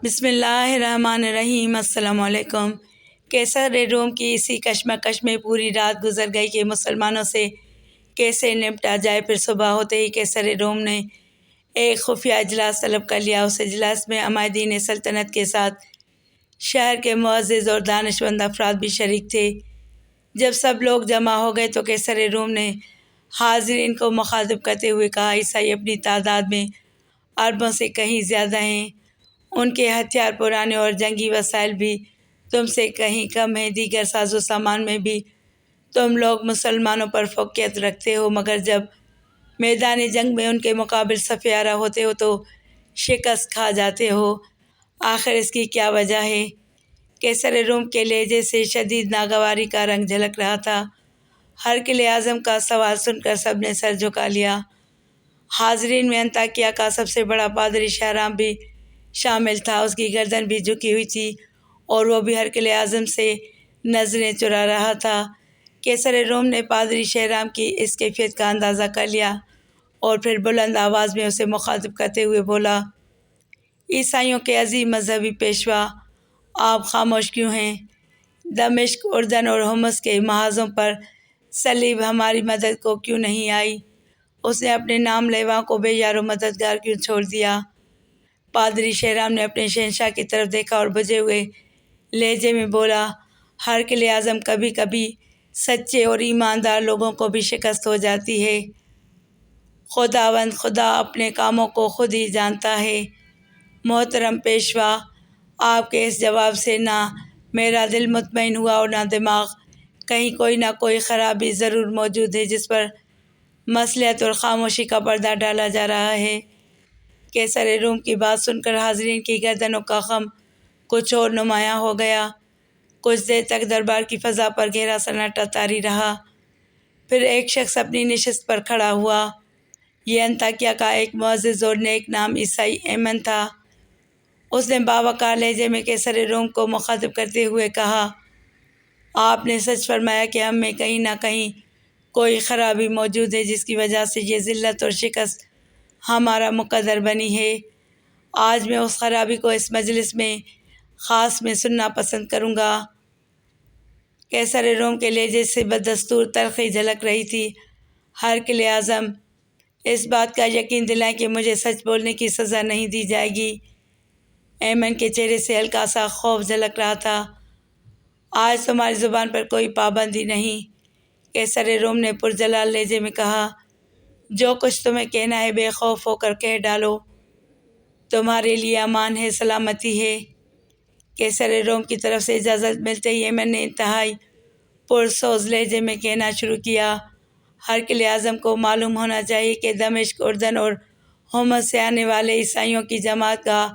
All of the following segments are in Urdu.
بسم اللہ الرحمن الرحیم۔ السلام علیکم۔ کیسر روم کی اسی کشمکش میں پوری رات گزر گئی کہ مسلمانوں سے کیسے نمٹا جائے۔ پھر صبح ہوتے ہی کیسر روم نے ایک خفیہ اجلاس طلب کر لیا۔ اس اجلاس میں عمائدین سلطنت کے ساتھ شہر کے معزز اور دانشمند افراد بھی شریک تھے۔ جب سب لوگ جمع ہو گئے تو کیسر روم نے حاضرین کو مخاطب کرتے ہوئے کہا، عیسائی اپنی تعداد میں عربوں سے کہیں زیادہ ہیں، ان کے ہتھیار پرانے اور جنگی وسائل بھی تم سے کہیں کم ہیں، دیگر ساز و سامان میں بھی تم لوگ مسلمانوں پر فوقیت رکھتے ہو، مگر جب میدان جنگ میں ان کے مقابل صف آرا ہوتے ہو تو شکست کھا جاتے ہو، آخر اس کی کیا وجہ ہے؟ کیسر روم کے لہجے سے شدید ناگواری کا رنگ جھلک رہا تھا۔ ہرقل اعظم کا سوال سن کر سب نے سر جھکا لیا۔ حاضرین میں انطاکیہ کا سب سے بڑا پادری شہرام بھی شامل تھا۔ اس کی گردن بھی جھکی ہوئی تھی اور وہ بھی ہرقل اعظم سے نظریں چرا رہا تھا۔ کیسر روم نے پادری شہرام کی اس کیفیت کا اندازہ کر لیا اور پھر بلند آواز میں اسے مخاطب کرتے ہوئے بولا، عیسائیوں کے عظیم مذہبی پیشوا، آپ خاموش کیوں ہیں؟ دمشق، اردن اور حمص کے محاذوں پر صلیب ہماری مدد کو کیوں نہیں آئی؟ اس نے اپنے نام لیواؤں کو بے یار و مددگار کیوں چھوڑ دیا؟ پادری شہرام نے اپنے شہنشاہ کی طرف دیکھا اور بجھے ہوئے لہجے میں بولا، ہرقل اعظم، کبھی کبھی سچے اور ایماندار لوگوں کو بھی شکست ہو جاتی ہے۔ خداوند خدا اپنے کاموں کو خود ہی جانتا ہے۔ محترم پیشوا، آپ کے اس جواب سے نہ میرا دل مطمئن ہوا اور نہ دماغ۔ کہیں کوئی نہ کوئی خرابی ضرور موجود ہے جس پر مصلحت اور خاموشی کا پردہ ڈالا جا رہا ہے۔ کیسر روم کی بات سن کر حاضرین کی گردنوں کا خم کچھ اور نمایاں ہو گیا۔ کچھ دیر تک دربار کی فضا پر گہرا سناٹا طاری رہا۔ پھر ایک شخص اپنی نشست پر کھڑا ہوا۔ یہ انطاکیہ کا ایک معزز اور نیک نام عیسائی ایمن تھا۔ اس نے باوقار لہجے میں کیسر روم کو مخاطب کرتے ہوئے کہا، آپ نے سچ فرمایا کہ ہم میں کہیں نہ کہیں کوئی خرابی موجود ہے جس کی وجہ سے یہ ذلت اور شکست ہمارا مقدر بنی ہے۔ آج میں اس خرابی کو اس مجلس میں خاص میں سننا پسند کروں گا۔ کیسر روم کے لہجے سے بدستور تلخی جھلک رہی تھی۔ ہرقل اعظم، اس بات کا یقین دلائیں کہ مجھے سچ بولنے کی سزا نہیں دی جائے گی۔ ایمن کے چہرے سے ہلکا سا خوف جھلک رہا تھا۔ آج تمہاری زبان پر کوئی پابندی نہیں، کیسر روم نے پرجلال لہجے میں کہا، جو کچھ تمہیں کہنا ہے بے خوف ہو کر کہہ ڈالو، تمہارے لیے امان ہے، سلامتی ہے۔ کیسر روم کی طرف سے اجازت ملتے ہی ایمن نے انتہائی پرسوز لہجے میں کہنا شروع کیا، ہرقل اعظم کو معلوم ہونا چاہیے کہ دمشق، اردن اور حمص سے آنے والے عیسائیوں کی جماعت کا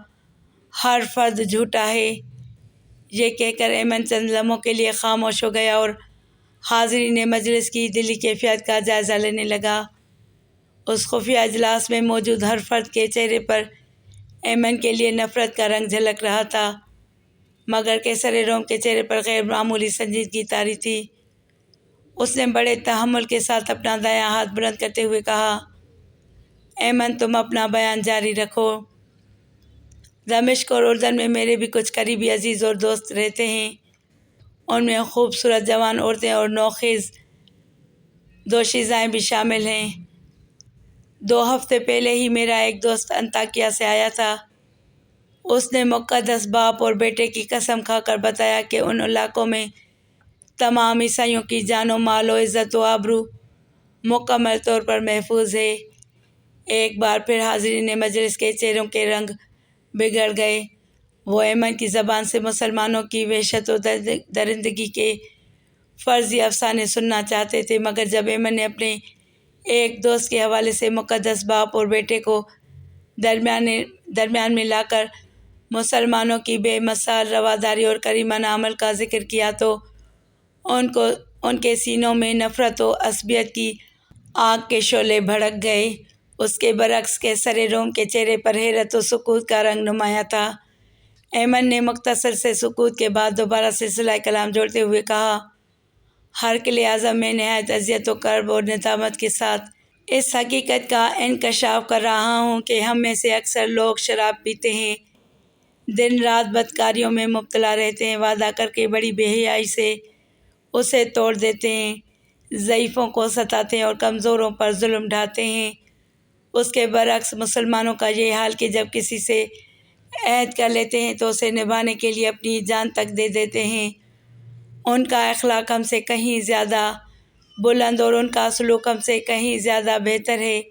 ہر فرد جھوٹا ہے۔ یہ کہہ کر ایمن چند لمحوں کے لیے خاموش ہو گیا اور حاضرین مجلس کی دلی کیفیت کا جائزہ لینے لگا۔ اس خفیہ اجلاس میں موجود ہر فرد کے چہرے پر ایمن کے لیے نفرت کا رنگ جھلک رہا تھا، مگر کیسر روم کے چہرے پر غیر معمولی سنجیدگی طاری تھی۔ اس نے بڑے تحمل کے ساتھ اپنا دایاں ہاتھ بلند کرتے ہوئے کہا، ایمن، تم اپنا بیان جاری رکھو۔ دمشق اور اردن میں میرے بھی کچھ قریبی عزیز اور دوست رہتے ہیں، ان میں خوبصورت جوان عورتیں اور نوخیز دوشیزائیں بھی شامل ہیں۔ 2 ہفتے پہلے ہی میرا ایک دوست انطاکیہ سے آیا تھا۔ اس نے مقدس باپ اور بیٹے کی قسم کھا کر بتایا کہ ان علاقوں میں تمام عیسائیوں کی جان و مال و عزت و آبرو مکمل طور پر محفوظ ہے۔ ایک بار پھر حاضرین مجلس کے چہروں کے رنگ بگڑ گئے۔ وہ ایمن کی زبان سے مسلمانوں کی وحشت و درندگی کے فرضی افسانے سننا چاہتے تھے، مگر جب ایمن نے اپنے ایک دوست کے حوالے سے مقدس باپ اور بیٹے کو درمیان میں لا کر مسلمانوں کی بے مثال رواداری اور کریمانہ عمل کا ذکر کیا تو ان کے سینوں میں نفرت و عصبیت کی آگ کے شعلے بھڑک گئے۔ اس کے برعکس کیسر روم کے چہرے پر حیرت و سکوت کا رنگ نمایاں تھا۔ ایمن نے مختصر سے سکوت کے بعد دوبارہ سلسلہ کلام جوڑتے ہوئے کہا، ہرقل اعظم، میں نہایت اذیت و کرب اور ندامت کے ساتھ اس حقیقت کا انکشاف کر رہا ہوں کہ ہم میں سے اکثر لوگ شراب پیتے ہیں، دن رات بدکاریوں میں مبتلا رہتے ہیں، وعدہ کر کے بڑی بے حیائی سے اسے توڑ دیتے ہیں، ضعیفوں کو ستاتے ہیں اور کمزوروں پر ظلم ڈھاتے ہیں۔ اس کے برعکس مسلمانوں کا یہ حال کہ جب کسی سے عہد کر لیتے ہیں تو اسے نبھانے کے لیے اپنی جان تک دے دیتے ہیں۔ ان کا اخلاق ہم سے کہیں زیادہ بلند اور ان کا سلوک ہم سے کہیں زیادہ بہتر ہے۔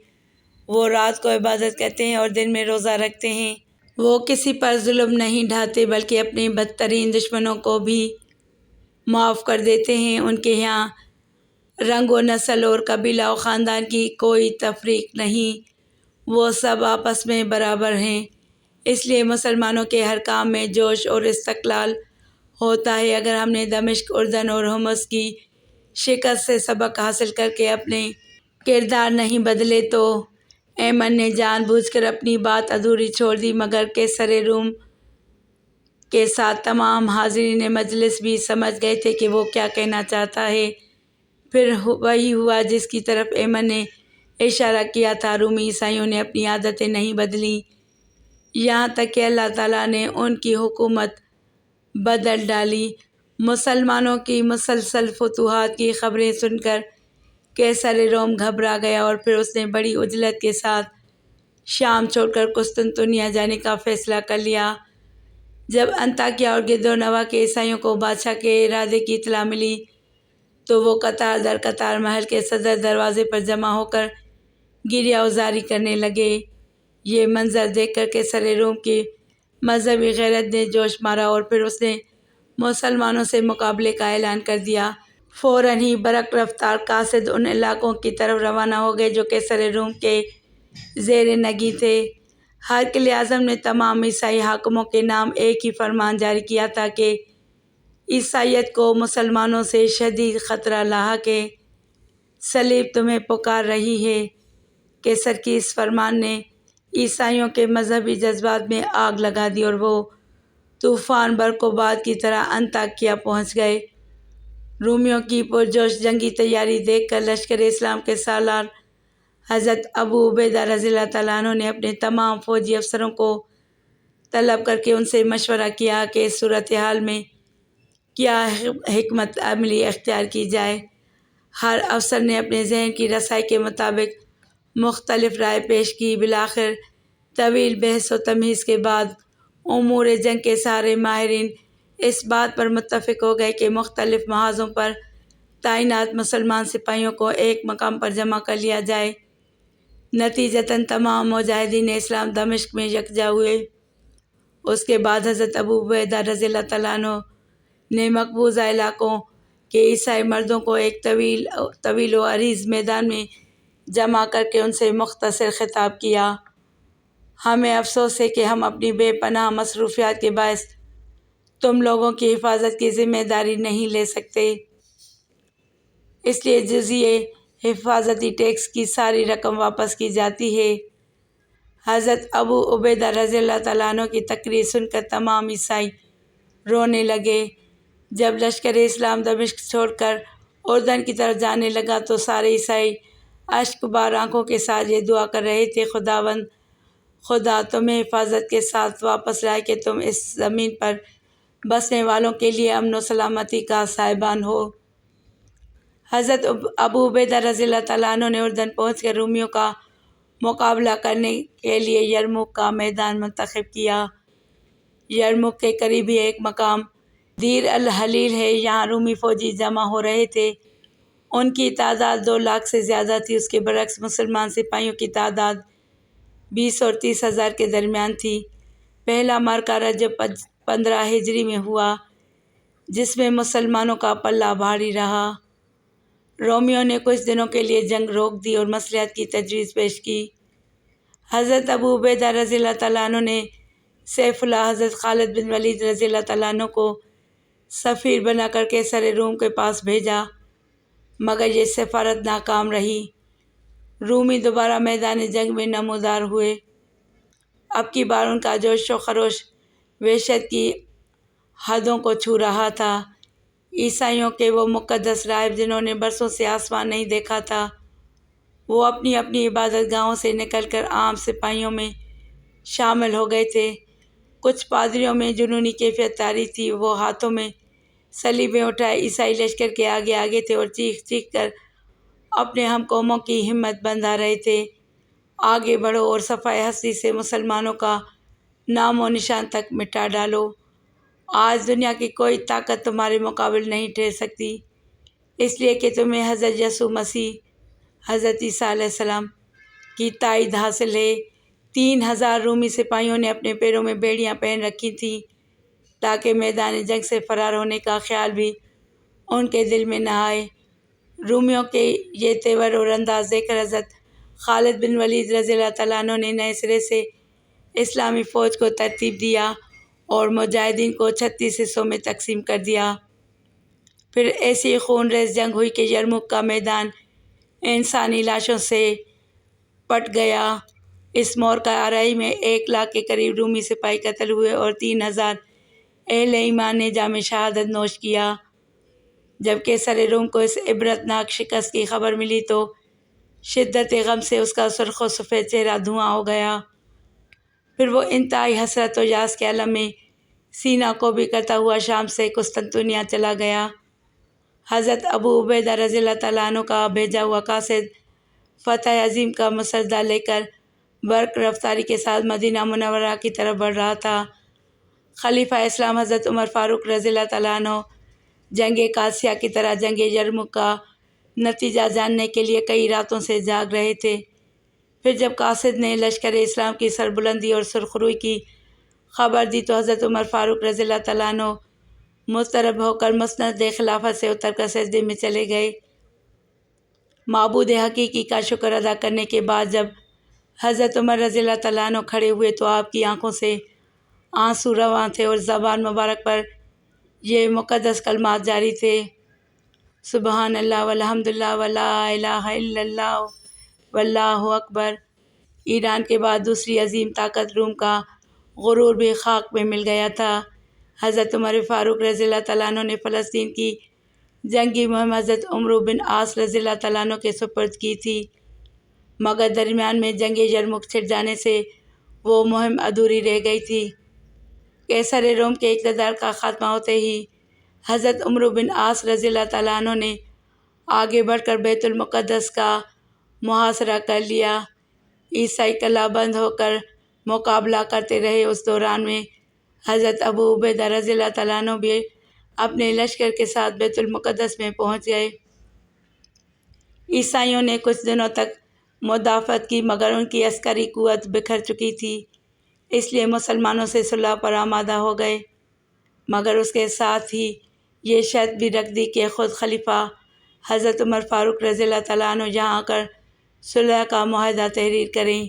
وہ رات کو عبادت کرتے ہیں اور دن میں روزہ رکھتے ہیں۔ وہ کسی پر ظلم نہیں ڈھاتے بلکہ اپنے بدترین دشمنوں کو بھی معاف کر دیتے ہیں۔ ان کے یہاں رنگ و نسل اور قبیلہ و خاندان کی کوئی تفریق نہیں، وہ سب آپس میں برابر ہیں۔ اس لیے مسلمانوں کے ہر کام میں جوش اور استقلال ہوتا ہے۔ اگر ہم نے دمشق، اردن اور حمص کی شکست سے سبق حاصل کر کے اپنے کردار نہیں بدلے تو ایمن نے جان بوجھ کر اپنی بات ادھوری چھوڑ دی، مگر قیصر روم کے ساتھ تمام حاضرین مجلس بھی سمجھ گئے تھے کہ وہ کیا کہنا چاہتا ہے۔ پھر وہی ہوا جس کی طرف ایمن نے اشارہ کیا تھا۔ رومی عیسائیوں نے اپنی عادتیں نہیں بدلیں، یہاں تک کہ اللہ تعالیٰ نے ان کی حکومت بدل ڈالی۔ مسلمانوں کی مسلسل فتوحات کی خبریں سن کر قیصر روم گھبرا گیا اور پھر اس نے بڑی عجلت کے ساتھ شام چھوڑ کر قسطنطنیہ جانے کا فیصلہ کر لیا۔ جب انطاکیہ اور گرد و نواح کے عیسائیوں کو بادشاہ کے ارادے کی اطلاع ملی تو وہ قطار در قطار محل کے صدر دروازے پر جمع ہو کر گریہ وزاری کرنے لگے۔ یہ منظر دیکھ کر قیصر روم کی مذہبی غیرت نے جوش مارا اور پھر اس نے مسلمانوں سے مقابلے کا اعلان کر دیا۔ فوراً ہی برق رفتار قاصد ان علاقوں کی طرف روانہ ہو گئے جو قیصر روم کے زیر نگیں تھے۔ ہرقل اعظم نے تمام عیسائی حاکموں کے نام ایک ہی فرمان جاری کیا تھا کہ عیسائیت کو مسلمانوں سے شدید خطرہ لاحق ہے، صلیب تمہیں پکار رہی ہے۔ قیصر کی اس فرمان نے عیسائیوں کے مذہبی جذبات میں آگ لگا دی اور وہ طوفان برق و باد کی طرح انطاکیہ پہنچ گئے۔ رومیوں کی پرجوش جنگی تیاری دیکھ کر لشکر اسلام کے سالار حضرت ابو عبیدہ رضی اللہ تعالیٰ عنہ نے اپنے تمام فوجی افسروں کو طلب کر کے ان سے مشورہ کیا کہ اس صورتحال میں کیا حکمت عملی اختیار کی جائے۔ ہر افسر نے اپنے ذہن کی رسائی کے مطابق مختلف رائے پیش کی۔ بالآخر طویل بحث و تمہیز کے بعد امور جنگ کے سارے ماہرین اس بات پر متفق ہو گئے کہ مختلف محاذوں پر تعینات مسلمان سپاہیوں کو ایک مقام پر جمع کر لیا جائے۔ نتیجتاً تمام مجاہدین اسلام دمشق میں یکجا ہوئے۔ اس کے بعد حضرت ابو عبیدہ رضی اللہ تعالیٰ عنہ نے مقبوضہ علاقوں کے عیسائی مردوں کو ایک طویل و عریض میدان میں جمع کر کے ان سے مختصر خطاب کیا۔ ہمیں افسوس ہے کہ ہم اپنی بے پناہ مصروفیات کے باعث تم لوگوں کی حفاظت کی ذمہ داری نہیں لے سکتے، اس لیے جزیہ حفاظتی ٹیکس کی ساری رقم واپس کی جاتی ہے۔ حضرت ابو عبیدہ رضی اللہ تعالیٰ عنہ کی تقریر سن کر تمام عیسائی رونے لگے۔ جب لشکر اسلام دمشق چھوڑ کر اردن کی طرف جانے لگا تو سارے عیسائی اشک بار آنکھوں کے ساتھ یہ دعا کر رہے تھے، خداوند خدا تمہیں حفاظت کے ساتھ واپس لائے کہ تم اس زمین پر بسنے والوں کے لیے امن و سلامتی کا صاحبان ہو۔ حضرت ابو عبیدہ رضی اللہ تعالیٰ عنہ نے اردن پہنچ کر رومیوں کا مقابلہ کرنے کے لیے یرموک کا میدان منتخب کیا۔ یرموک کے قریب ہی ایک مقام دیر الحلیل ہے، یہاں رومی فوجی جمع ہو رہے تھے۔ ان کی تعداد 2 لاکھ سے زیادہ تھی۔ اس کے برعکس مسلمان سپاہیوں کی تعداد 20 اور 30 ہزار کے درمیان تھی۔ پہلا معرکہ رجب 15 ہجری میں ہوا جس میں مسلمانوں کا پلہ بھاری رہا۔ رومیوں نے کچھ دنوں کے لیے جنگ روک دی اور مصلحت کی تجویز پیش کی۔ حضرت ابو عبیدہ رضی اللہ تعالیٰ عنہ نے سیف اللہ حضرت خالد بن ولید رضی اللہ تعالیٰ عنہ کو سفیر بنا کر قیصر روم کے پاس بھیجا، مگر یہ سفارت ناکام رہی۔ رومی دوبارہ میدان جنگ میں نمودار ہوئے۔ اب کی بار ان کا جوش و خروش وحشت کی حدوں کو چھو رہا تھا۔ عیسائیوں کے وہ مقدس راہب جنہوں نے برسوں سے آسمان نہیں دیکھا تھا، وہ اپنی اپنی عبادت گاہوں سے نکل کر عام سپاہیوں میں شامل ہو گئے تھے۔ کچھ پادریوں میں جنونی کیفیت طاری تھی، وہ ہاتھوں میں صلیبیں اٹھائے عیسائی لشکر کے آگے آگے تھے اور چیخ چیخ کر اپنے ہم قوموں کی ہمت بندھا رہے تھے، آگے بڑھو اور صفحۂ ہستی سے مسلمانوں کا نام و نشان تک مٹا ڈالو۔ آج دنیا کی کوئی طاقت تمہارے مقابل نہیں ٹھہر سکتی، اس لیے کہ تمہیں حضرت یسوع مسیح، حضرت عیسیٰ علیہ السلام کی تائید حاصل ہے۔ 3000 رومی سپاہیوں نے اپنے پیروں میں بیڑیاں پہن رکھی تھیں تاکہ میدان جنگ سے فرار ہونے کا خیال بھی ان کے دل میں نہ آئے۔ رومیوں کے یہ تیور اور انداز دیکھ کر حضرت خالد بن ولید رضی اللہ تعالیٰ عنہ نے نئے سرے سے اسلامی فوج کو ترتیب دیا اور مجاہدین کو 36 حصوں میں تقسیم کر دیا۔ پھر ایسی خون ریز جنگ ہوئی کہ یرموک کا میدان انسانی لاشوں سے پٹ گیا۔ اس مورکہ آرائی میں 1 لاکھ کے قریب رومی سپاہی قتل ہوئے اور 3000 اہل ایمان نے جام شہادت نوش کیا۔ جب قیصر روم کو اس عبرتناک شکست کی خبر ملی تو شدت غم سے اس کا سرخ و سفید چہرہ دھواں ہو گیا۔ پھر وہ انتہائی حسرت و یاس کے عالم میں سینہ کوبی کرتا ہوا شام سے قسطنطنیہ چلا گیا۔ حضرت ابو عبیدہ رضی اللہ تعالیٰ عنہ کا بھیجا ہوا قاصد فتح عظیم کا مسدہ لے کر برق رفتاری کے ساتھ مدینہ منورہ کی طرف بڑھ رہا تھا۔ خلیفہ اسلام حضرت عمر فاروق رضی اللہ تعالیٰ عنہ جنگ قادسیہ کی طرح جنگ یرموک کا نتیجہ جاننے کے لیے کئی راتوں سے جاگ رہے تھے۔ پھر جب قاصد نے لشکر اسلام کی سربلندی اور سرخروئی کی خبر دی تو حضرت عمر فاروق رضی اللہ تعالیٰ عنہ مضطرب ہو کر مسند خلافت سے اتر کر سجدے میں چلے گئے۔ معبود حقیقی کا شکر ادا کرنے کے بعد جب حضرت عمر رضی اللہ تعالیٰ عنہ کھڑے ہوئے تو آپ کی آنکھوں سے آنسو رواں تھے اور زبان مبارک پر یہ مقدس کلمات جاری تھے: سبحان اللہ والحمد للہ ولا الہ الا اللہ واللہ اکبر۔ ایران کے بعد دوسری عظیم طاقت روم کا غرور بھی خاک میں مل گیا تھا۔ حضرت عمر فاروق رضی اللہ تعالیٰ عنہ نے فلسطین کی جنگی مہم حضرت عمرو بن عاص رضی اللہ تعالیٰ عنہ کے سپرد کی تھی، مگر درمیان میں جنگ یرموک چھڑ جانے سے وہ مہم ادھوری رہ گئی تھی۔ قیصر روم کے اقتدار کا خاتمہ ہوتے ہی حضرت عمرو بن عاص رضی اللہ تعالیٰ عنہ نے آگے بڑھ کر بیت المقدس کا محاصرہ کر لیا۔ عیسائی قلعہ بند ہو کر مقابلہ کرتے رہے۔ اس دوران میں حضرت ابو عبیدہ رضی اللہ تعالیٰ عنہ بھی اپنے لشکر کے ساتھ بیت المقدس میں پہنچ گئے۔ عیسائیوں نے کچھ دنوں تک مدافعت کی مگر ان کی عسکری قوت بکھر چکی تھی، اس لیے مسلمانوں سے صلح پر آمادہ ہو گئے، مگر اس کے ساتھ ہی یہ شرط بھی رکھ دی کہ خود خلیفہ حضرت عمر فاروق رضی اللہ تعالیٰ عنہ یہاں آ کر صلح کا معاہدہ تحریر کریں۔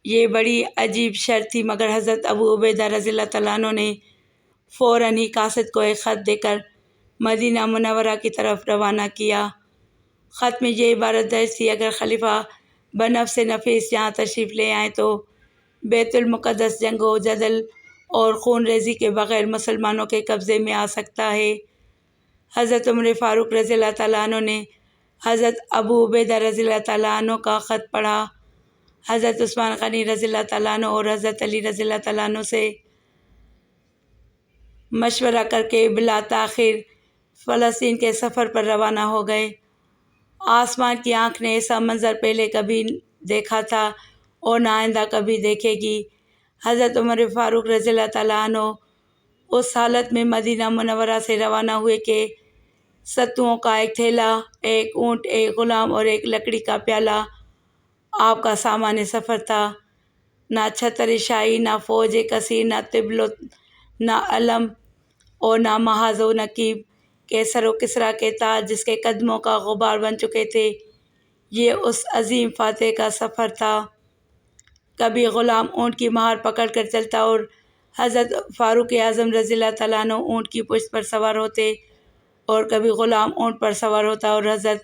یہ بڑی عجیب شرط تھی، مگر حضرت ابو عبیدہ رضی اللہ تعالیٰ عنہ نے فوراً ہی قاصد کو ایک خط دے کر مدینہ منورہ کی طرف روانہ کیا۔ خط میں یہ عبارت درج تھی: اگر خلیفہ بنفس نفیس یہاں تشریف لے آئیں تو بیت المقدس جنگ و جدل اور خون ریزی کے بغیر مسلمانوں کے قبضے میں آ سکتا ہے۔ حضرت عمر فاروق رضی اللہ تعالیٰ عنہ نے حضرت ابو عبیدہ رضی اللہ تعالیٰ عنہ کا خط پڑھا، حضرت عثمان غنی رضی اللہ تعالیٰ عنہ اور حضرت علی رضی اللہ تعالیٰ عنہ سے مشورہ کر کے بلا تاخیر فلسطین کے سفر پر روانہ ہو گئے۔ آسمان کی آنکھ نے ایسا منظر پہلے کبھی دیکھا تھا اور نہ آئندہ کبھی دیکھے گی۔ حضرت عمر فاروق رضی اللہ تعالیٰ عنہ اس حالت میں مدینہ منورہ سے روانہ ہوئے کہ ستوؤں کا ایک تھیلا، ایک اونٹ، ایک غلام اور ایک لکڑی کا پیالہ آپ کا سامان سفر تھا۔ نہ چھتر شاہی، نہ فوج کثیر، نہ طبل، نہ علم اور نہ محاذ و نقیب۔ قیصر و کسریٰ کے تاج جس کے قدموں کا غبار بن چکے تھے، یہ اس عظیم فاتح کا سفر تھا۔ کبھی غلام اونٹ کی مہار پکڑ کر چلتا اور حضرت فاروق اعظم رضی اللہ تعالیٰ عنہ اونٹ کی پشت پر سوار ہوتے، اور کبھی غلام اونٹ پر سوار ہوتا اور حضرت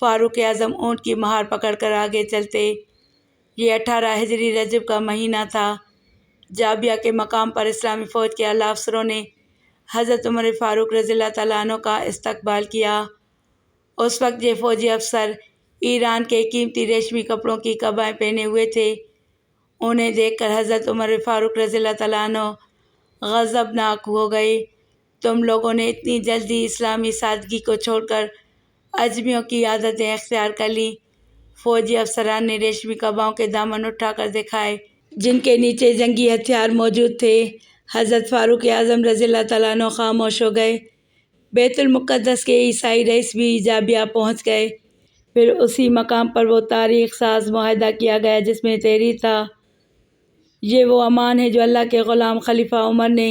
فاروق اعظم اونٹ کی مہار پکڑ کر آگے چلتے۔ یہ 18 ہجری رجب کا مہینہ تھا۔ جابیہ کے مقام پر اسلامی فوج کے اعلیٰ افسروں نے حضرت عمر فاروق رضی اللہ تعالیٰ عنہ کا استقبال کیا۔ اس وقت یہ فوجی افسر ایران کے قیمتی ریشمی کپڑوں کی قبائیں پہنے ہوئے تھے۔ انہیں دیکھ کر حضرت عمر فاروق رضی اللہ تعالیٰ عنہ غضبناک ہو گئے۔ تم لوگوں نے اتنی جلدی اسلامی سادگی کو چھوڑ کر اجمیوں کی عادتیں اختیار کر لیں۔ فوجی افسران نے ریشمی قباؤں کے دامن اٹھا کر دکھائے جن کے نیچے جنگی ہتھیار موجود تھے۔ حضرت فاروق اعظم رضی اللہ تعالیٰ عنہ خاموش ہو گئے۔ بیت المقدس کے عیسائی رئیس بھی جابیہ پہنچ گئے۔ پھر اسی مقام پر وہ تاریخ ساز معاہدہ کیا گیا جس میں تحریر تھا: یہ وہ امان ہے جو اللہ کے غلام خلیفہ عمر نے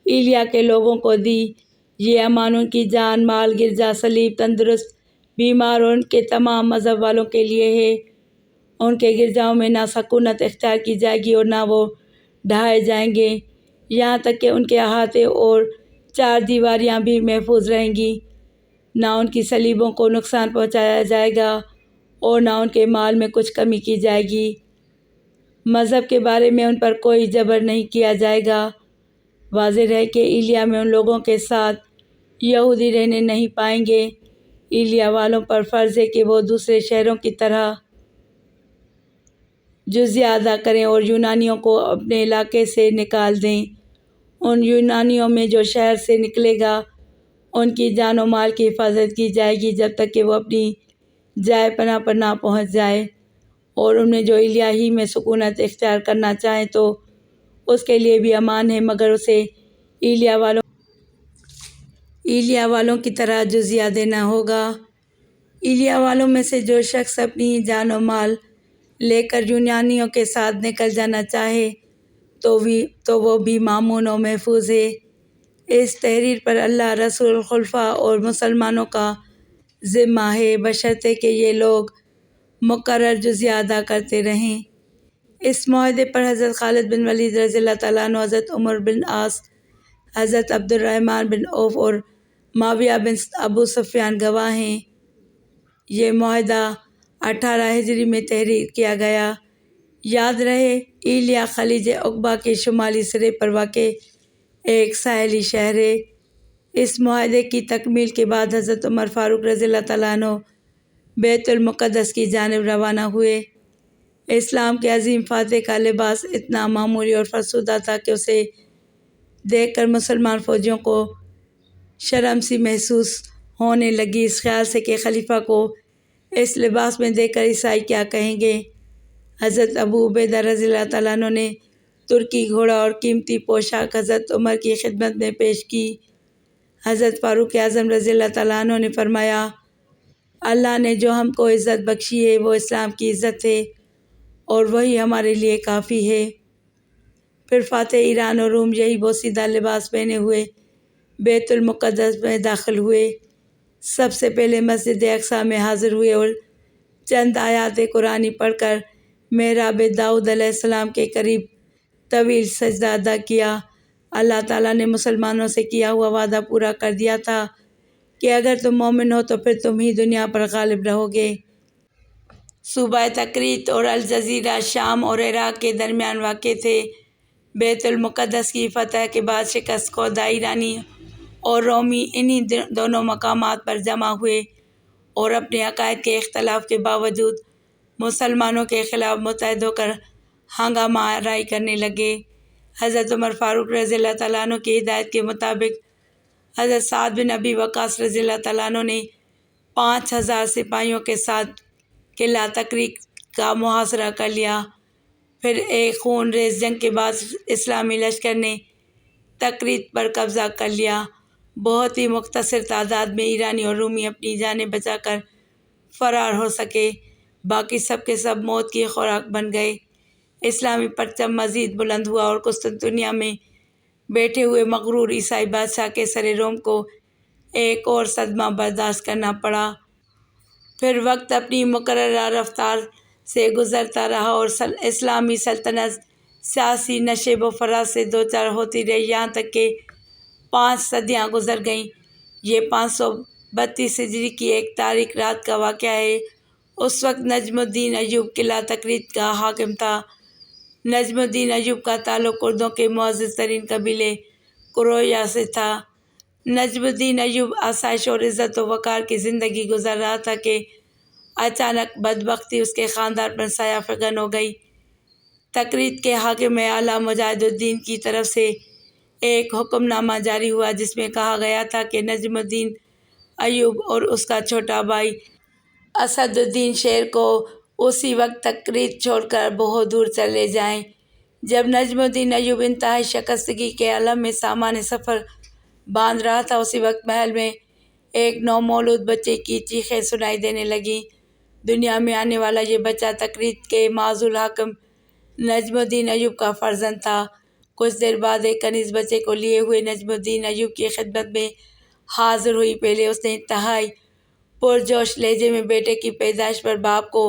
ایلیا کے لوگوں کو دی۔ یہ امان ان کی جان، مال، گرجا، صلیب، تندرست، بیمار اور ان کے تمام مذہب والوں کے لیے ہے۔ ان کے گرجاؤں میں نہ سکونت اختیار کی جائے گی اور نہ وہ ڈھائے جائیں گے، یہاں تک کہ ان کے احاطے اور چار دیواریاں بھی محفوظ رہیں گی۔ نہ ان کی صلیبوں کو نقصان پہنچایا جائے گا اور نہ ان کے مال میں کچھ کمی کی جائے گی۔ مذہب کے بارے میں ان پر کوئی جبر نہیں کیا جائے گا۔ واضح رہے کہ ایلیا میں ان لوگوں کے ساتھ یہودی رہنے نہیں پائیں گے۔ ایلیا والوں پر فرض ہے کہ وہ دوسرے شہروں کی طرح جزیہ ادا کریں اور یونانیوں کو اپنے علاقے سے نکال دیں۔ ان یونانیوں میں جو شہر سے نکلے گا ان کی جان و مال کی حفاظت کی جائے گی جب تک کہ وہ اپنی جائے پناہ پر نہ پہنچ جائے، اور ان میں جو ایلیا ہی میں سکونت اختیار کرنا چاہیں تو اس کے لیے بھی امان ہے، مگر اسے ایلیا والوں کی طرح جزیہ دینا ہوگا۔ ایلیا والوں میں سے جو شخص اپنی جان و مال لے کر یونانیوں کے ساتھ نکل جانا چاہے تو وہ بھی مامون و محفوظ ہے۔ اس تحریر پر اللہ، رسول، خلفاء اور مسلمانوں کا ذمہ ہے، بشرطے کہ یہ لوگ مقرر جزیہ ادا کرتے رہیں۔ اس معاہدے پر حضرت خالد بن ولید رضی اللہ تعالیٰ عنہ، حضرت عمر بن عاص، حضرت عبد الرحمن بن عوف اور معاویہ بن ابو سفیان گواہ ہیں۔ یہ معاہدہ 18 ہجری میں تحریر کیا گیا۔ یاد رہے، ایلیا خلیج عقبہ کے شمالی سرے پر واقع ایک ساحلی شہر ہے۔ اس معاہدے کی تکمیل کے بعد حضرت عمر فاروق رضی اللہ تعالیٰ عنہ بیت المقدس کی جانب روانہ ہوئے۔ اسلام کے عظیم فاتح کا لباس اتنا معمولی اور فرسودہ تھا کہ اسے دیکھ کر مسلمان فوجیوں کو شرم سی محسوس ہونے لگی، اس خیال سے کہ خلیفہ کو اس لباس میں دیکھ کر عیسائی کیا کہیں گے۔ حضرت ابو عبیدہ رضی اللہ تعالیٰ عنہ نے ترکی گھوڑا اور قیمتی پوشاک حضرت عمر کی خدمت میں پیش کی۔ حضرت فاروق اعظم رضی اللہ تعالیٰ عنہ نے فرمایا: اللہ نے جو ہم کو عزت بخشی ہے وہ اسلام کی عزت ہے اور وہی ہمارے لیے کافی ہے۔ پھر فاتح ایران اور روم یہی بوسیدہ لباس پہنے ہوئے بیت المقدس میں داخل ہوئے۔ سب سے پہلے مسجد اقصیٰ میں حاضر ہوئے اور چند آیات قرآنی پڑھ کر محراب داؤد علیہ السلام کے قریب طویل سجدہ ادا کیا۔ اللہ تعالیٰ نے مسلمانوں سے کیا ہوا وعدہ پورا کر دیا تھا کہ اگر تم مومن ہو تو پھر تم ہی دنیا پر غالب رہو گے۔ صوبہ تکریت اور الجزیرہ شام اور عراق کے درمیان واقع تھے۔ بیت المقدس کی فتح کے بعد شکست خوردہ ایرانی اور رومی انہی دونوں مقامات پر جمع ہوئے اور اپنے عقائد کے اختلاف کے باوجود مسلمانوں کے خلاف متحد ہو کر ہنگامہ آرائی کرنے لگے۔ حضرت عمر فاروق رضی اللہ تعالیٰ عنہ کی ہدایت کے مطابق حضرت سعد بن ابی وقاص رضی اللہ تعالیٰ عنہ نے 5000 سپاہیوں کے ساتھ قلعہ تکریت کا محاصرہ کر لیا۔ پھر ایک خون ریز جنگ کے بعد اسلامی لشکر نے تکریت پر قبضہ کر لیا۔ بہت ہی مختصر تعداد میں ایرانی اور رومی اپنی جانیں بچا کر فرار ہو سکے، باقی سب کے سب موت کی خوراک بن گئے۔ اسلامی پرچم مزید بلند ہوا اور قسطنطنیہ میں بیٹھے ہوئے مغرور عیسائی بادشاہ قیصر روم کو ایک اور صدمہ برداشت کرنا پڑا۔ پھر وقت اپنی مقررہ رفتار سے گزرتا رہا اور اسلامی سلطنت سیاسی نشیب و فراز سے دوچار ہوتی رہی، یہاں تک کہ 5 صدیاں گزر گئیں۔ یہ 532 ہجری کی ایک تاریک رات کا واقعہ ہے۔ اس وقت نجم الدین ایوب قلعہ تکریت کا حاکم تھا۔ نجم الدین ایوب کا تعلق کردوں کے معزز ترین قبیلے کرویا سے تھا۔ نجم الدین ایوب آسائش اور عزت و وقار کی زندگی گزار رہا تھا کہ اچانک بدبختی اس کے خاندان پر سایہ فگن ہو گئی۔ تقریب کے حاکم اعلیٰ مجاہد الدین کی طرف سے ایک حکم نامہ جاری ہوا جس میں کہا گیا تھا کہ نجم الدین ایوب اور اس کا چھوٹا بھائی اسد الدین شیر کو اسی وقت تقریر چھوڑ کر بہت دور چلے جائیں۔ جب نجم الدین ایوب انتہائی شکستگی کے عالم میں سامان سفر باندھ رہا تھا، اسی وقت محل میں ایک نومولود بچے کی چیخیں سنائی دینے لگیں۔ دنیا میں آنے والا یہ بچہ تقریر کے معزول حاکم نجم الدین ایوب کا فرزند تھا۔ کچھ دیر بعد ایک کنیز بچے کو لیے ہوئے نجم الدین ایوب کی خدمت میں حاضر ہوئی۔ پہلے اس نے انتہائی پرجوش لہجے میں بیٹے کی پیدائش پر باپ کو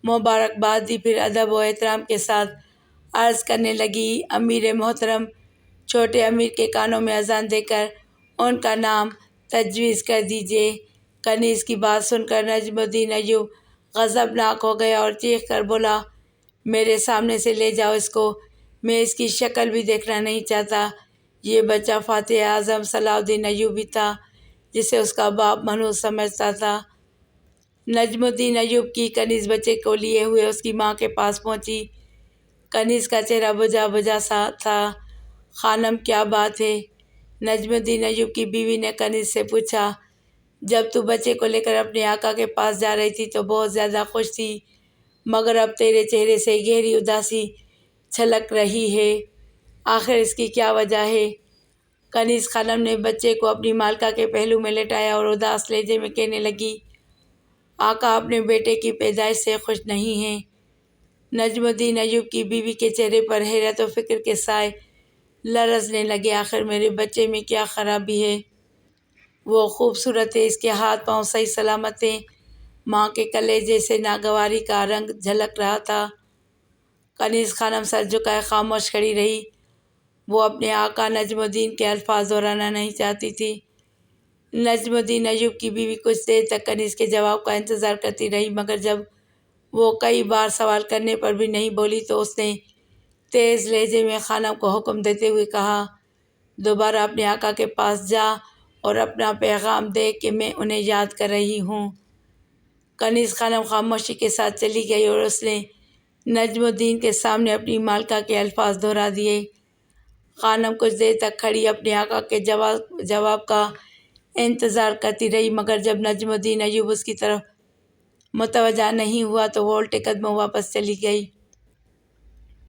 مبارکباد دی، پھر ادب و احترام کے ساتھ عرض کرنے لگی، امیر محترم، چھوٹے امیر کے کانوں میں اذان دے کر ان کا نام تجویز کر دیجیے۔ کنیز کی بات سن کر نجم الدین ایوب غضبناک ہو گیا اور چیخ کر بولا، میرے سامنے سے لے جاؤ اس کو، میں اس کی شکل بھی دیکھنا نہیں چاہتا۔ یہ بچہ فاتح اعظم صلاح الدین ایوبی تھا جسے اس کا باپ منحوس سمجھتا تھا۔ نجم الدین ایوب کی کنیز بچے کو لیے ہوئے اس کی ماں کے پاس پہنچی۔ کنیز کا چہرہ بجھا بجھا سا تھا۔ خانم، کیا بات ہے؟ نجم الدین ایوب کی بیوی نے کنیز سے پوچھا۔ جب تو بچے کو لے کر اپنے آقا کے پاس جا رہی تھی تو بہت زیادہ خوش تھی، مگر اب تیرے چہرے سے گہری اداسی چھلک رہی ہے، آخر اس کی کیا وجہ ہے؟ کنیز خانم نے بچے کو اپنی مالکہ کے پہلو میں لٹایا اور اداس لہجے میں کہنے لگی، آقا اپنے بیٹے کی پیدائش سے خوش نہیں ہیں۔ نجم الدین ایوب کی بیوی کے چہرے پر حیرت و فکر کے سائے لرزنے لگے۔ آخر میرے بچے میں کیا خرابی ہے؟ وہ خوبصورت ہے، اس کے ہاتھ پاؤں صحیح سلامت ہیں۔ ماں کے کلیجے سے ناگواری کا رنگ جھلک رہا تھا۔ کنیز خانم سر جھکائے خاموش کھڑی رہی۔ وہ اپنے آقا نجم الدین کے الفاظ دہرانا نہیں چاہتی تھی۔ نجم الدین ایوب کی بیوی کچھ دیر تک کنیز کے جواب کا انتظار کرتی رہی، مگر جب وہ کئی بار سوال کرنے پر بھی نہیں بولی تو اس نے تیز لہجے میں خانم کو حکم دیتے ہوئے کہا، دوبارہ اپنے آقا کے پاس جا اور اپنا پیغام دے کہ میں انہیں یاد کر رہی ہوں۔ کنیز خانم خاموشی کے ساتھ چلی گئی اور اس نے نجم الدین کے سامنے اپنی مالکہ کے الفاظ دہرا دیے۔ خانم کچھ دیر تک کھڑی اپنے آقا کے جواب کا انتظار کرتی رہی، مگر جب نجم الدین ایوب اس کی طرف متوجہ نہیں ہوا تو وہ الٹے قدموں واپس چلی گئی۔